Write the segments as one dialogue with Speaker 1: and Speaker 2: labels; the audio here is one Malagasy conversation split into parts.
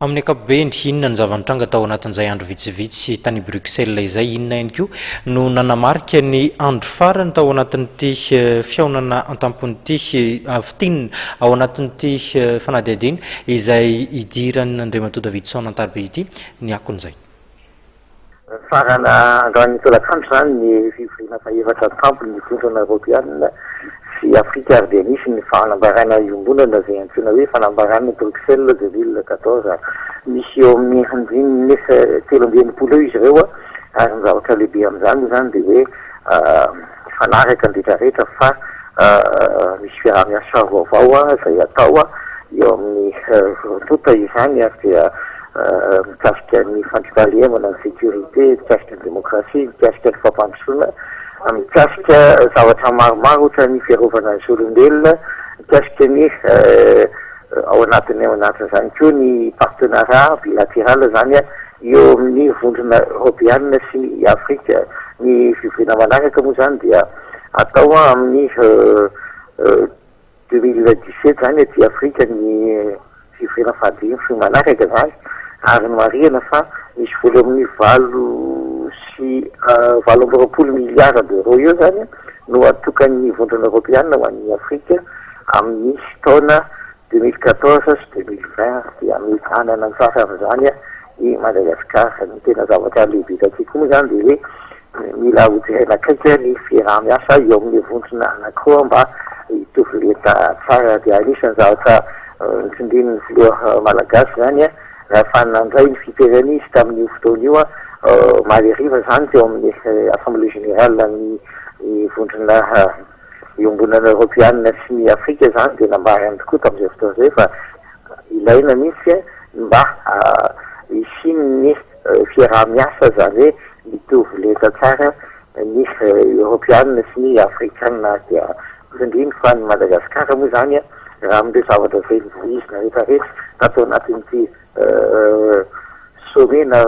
Speaker 1: Amin'ny ankapobeny inona ny zavanitranga tao anatin'izay andro vitsivitsy tany Bruxelles izay inona ihany koa no nanamarika ny andro farany tao anatin'ity fihaonana an-tampon'ity fitinina ao anatin'ity fanadihadiana izay idiran'ny Andriamatoa David Saona Antarbe ity ny akon'izay.
Speaker 2: Farana androany tolakandro zany ny fivoriana faefatra tampony ny vondrona Europeanina sy Afrika Ardenisy ny fanambarana iombonana izay antsoina hoe fanambarana Bruxelles 2014. Misy eo amin'ny handiny nefa telo amby enimpolo eo izy ireo ary ny zavatra lehibe amin'izany moa zany dia hoe fanaraka ny rehetrarehetra fa misy fiaraha-miasa vaovao izay atao eo amin'ny vontota izany ary dia mikasika ny fandriampahalemana ny sécurité, mikasika ny démocratie, mikasika ny fampandrosoana, mikasika zavatra maromaro ohatra ny fiarovana ny olombelona, mikasika ny ao anatin'izany koa ny partenariat bilatéral zany eo amin'ny vondrona Europeanina sy ny Afrika. Ny fivoriana manaraka moa zany dia atao amin'ny 2017 zany aty Afrika ny fivoriana fahadimy sy manaraka zany ary ny marihana fa misy vola amin'ny valo amby roapolo miliara d'euro eo zany no atokan'ny vondrona Europeanina ho an'ny Afrika amin'ny taona 2014 sy 2020 dia mitanana ny sasany zany i Madagasikara. Ny tena zavatra lehibe tatsika moa zany dia hoe mila hojerena akaiky ny fiaraha-miasa eo amin'ny vondrona anankiroa mba hitovy lenta tsara. Dia anisan'ny zavatra nitsindrin'ny filoha malagasy zany raha nandray ny fitehirizana tamin'io fotoana io Maleriva zany teo amin'ny Assemblée Générale ny vondrona iombonana Europeanina sy ny Afrika zany dia nambarany tokoa tamin'izay fotoana izay fa ilaina mihitsy mba hisiny ny fiaraha-miasa zany hoe mitovy lenta tsara ny Europeanina sy ny Afrikanina. Dia indrindra fa ny Madagasikara moa zany raha amin'ireo zavatra izay nivoizina rehetrarehetra tatao anatin'ity sommet na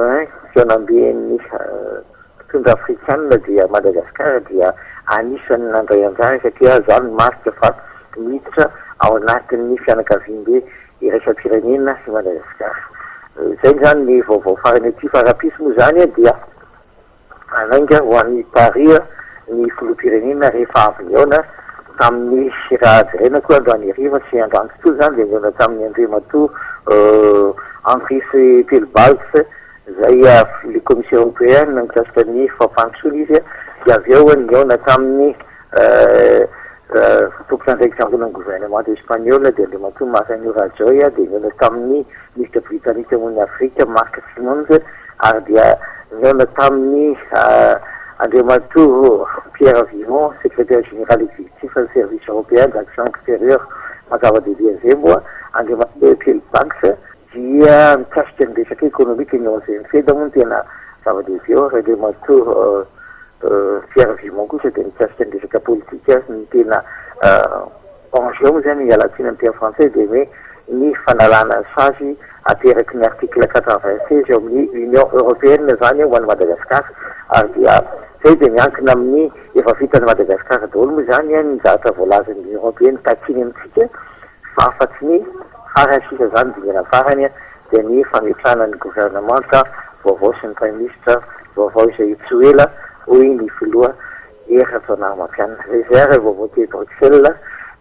Speaker 2: fianamben'ny mpitondra afrikanina dia Madagasikara dia anisan'ny nandray anjara satria zany marika fa miditra ao anatin'ny fianakaviam-be iraisam-pirenena sy Madagasikara. Zay zany ny vaovao farany aty farapisy moa zany dia anainga ho an'ny Paris ny filoham-pirenena rehefa avy niaona tamin'ny raha jerena koa androany hariva sy androany tontolo zany dia niaona tamin'ny Andriamatoa Andris Pelbalts zay le Commission Européenne mikasika ny fampandrosoana izy dia avy eo niaona tamin'ny tompona andraikitra ambon'ny gouvernement espagnol dia Andriamatoa Mariano Rajoy dia niaona tamin'ny ministre britannique amin'ny Afrika Mark Simons ary dia niaona tamin'ny Andriamatoa Pierre Vimon secrétaire général exécutif du service européen d'action extérieure mazava-dehibe an'izay moa Andriamatoa Pelbalts dia mikasika ny resaka économique ny onzay mifeda moa tena zava-dehibe eo. Andriamatoa Pierre Vimon kosa dia mikasika ny resaka politika ny tena enjeu moa zany alatsina amin'ny teny français dia hoe ny fanalana sazy ateraky ny article 96 eo amin'ny Union Européenne zany ho an'ny Madagasikara ary dia zay dia miankina amin'ny efa vitany Madagasikara daholo moa zany ny zavatra voalazan'ny Union Européenne takiny amintsika fa afa-tsy ny farany sisa zany dingana farany dia ny fametrahana ny gouvernemanta vaovao sy ny prime ministre vaovao izay tsy ho ela hoy ny filoha Erasona Ramatoanina. Zay ary vaovao ty Bruxelles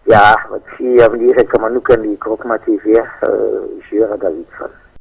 Speaker 2: dia tsy amin'ny reka manokany groupement TV David Saona.